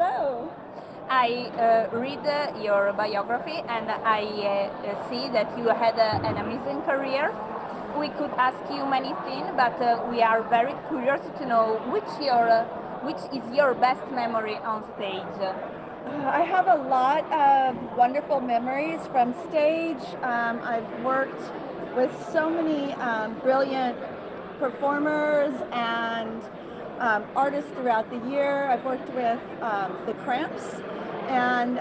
Hello. I read your biography and I see that you had an amazing career. We could ask you many things, but we are very curious to know which is your best memory on stage. I have a lot of wonderful memories from stage. I've worked with so many brilliant performers and artists throughout the year. I've worked with the Cramps and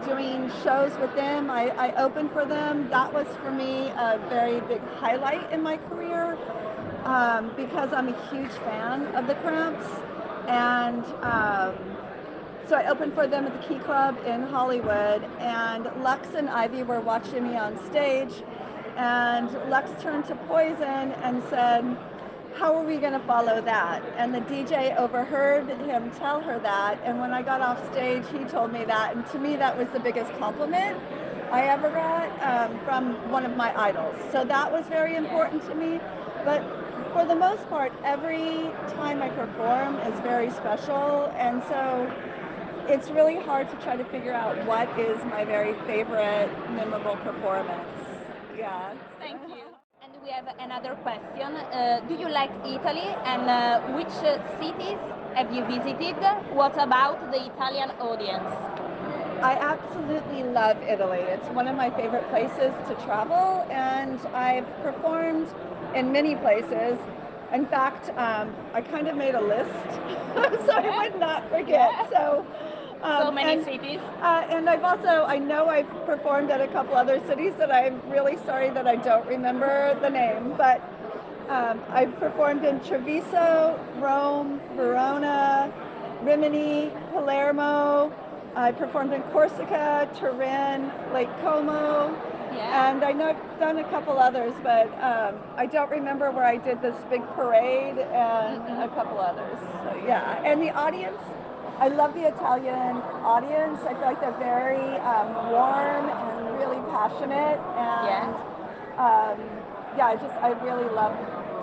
doing shows with them. I opened for them. That was for me a very big highlight in my career because I'm a huge fan of the Cramps. And so I opened for them at the Key Club in Hollywood, and Lex and Ivy were watching me on stage, and Lex turned to Poison and said, "How are we going to follow that?" And the DJ overheard him tell her that, and when I got off stage, he told me that, and to me that was the biggest compliment I ever got from one of my idols. So that was very important to me, but for the most part, every time I perform is very special, and so it's really hard to try to figure out what is my very favorite memorable performance. Yeah. Thank you. And we have another question. Do you like Italy and which cities have you visited? What about the Italian audience? I absolutely love Italy. It's one of my favorite places to travel, and I've performed in many places. In fact, I kind of made a list so I would not forget. So many and, cities. And I know I've performed at a couple other cities that I'm really sorry that I don't remember the name, but I've performed in Treviso, Rome, Verona, Rimini, Palermo. I performed in Corsica, Turin, Lake Como, and I know I've done a couple others, but I don't remember where I did this big parade and a couple others. So, yeah, and the audience, I love the Italian audience. I feel like they're very warm and really passionate, and I really love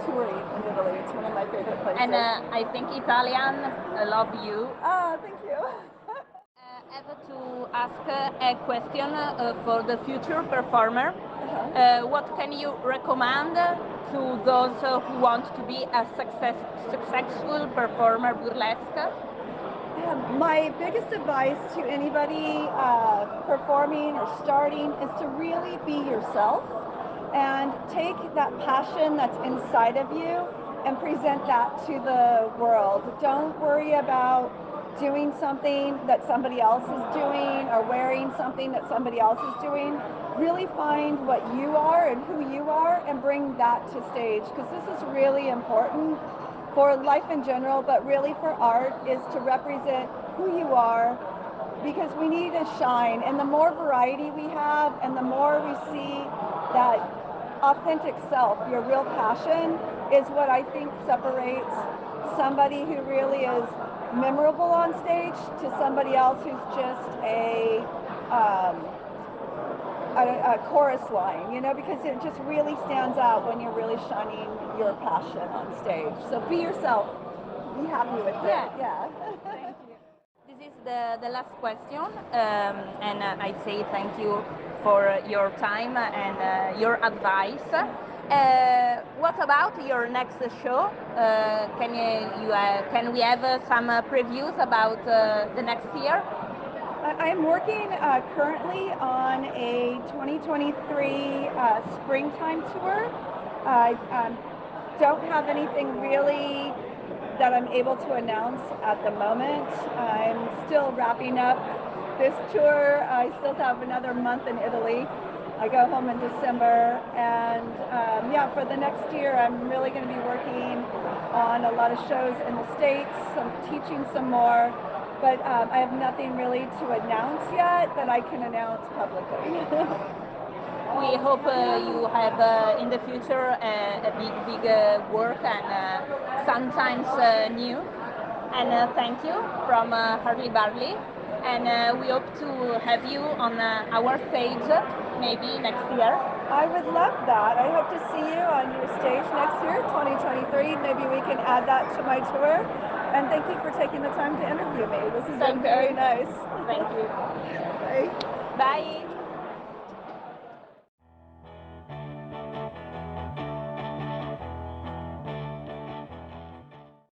touring in Italy. It's one of my favorite places. And I think Italian love you. Oh, thank you. I have to ask a question for the future performer. What can you recommend to those who want to be a successful performer burlesque? My biggest advice to anybody performing or starting is to really be yourself and take that passion that's inside of you and present that to the world. Don't worry about doing something that somebody else is doing or wearing something that somebody else is doing. Really find what you are and who you are and bring that to stage, because this is really important for life in general, but really for art, is to represent who you are, because we need to shine. And the more variety we have and the more we see that authentic self, your real passion, is what I think separates somebody who really is memorable on stage to somebody else who's just a chorus line, because it just really stands out when you're really shining your passion on stage. So be yourself, be happy with it. Yeah. Thank you. This is the last question, and I say thank you for your time and your advice. What about your next show? Can we have some previews about the next year? I'm working currently on a 2023 springtime tour. I don't have anything really that I'm able to announce at the moment. I'm still wrapping up this tour. I still have another month in Italy. I go home in December, and for the next year, I'm really going to be working on a lot of shows in the States, some teaching some more, but I have nothing really to announce yet that I can announce publicly. We hope you have in the future a big work and sometimes new. And thank you from Hurly Burly. And we hope to have you on our stage maybe next year. I would love that. I hope to see you on your stage next year, 2023. Maybe we can add that to my tour. And thank you for taking the time to interview me. This has Thank been very you. nice. Thank you. Bye. Bye.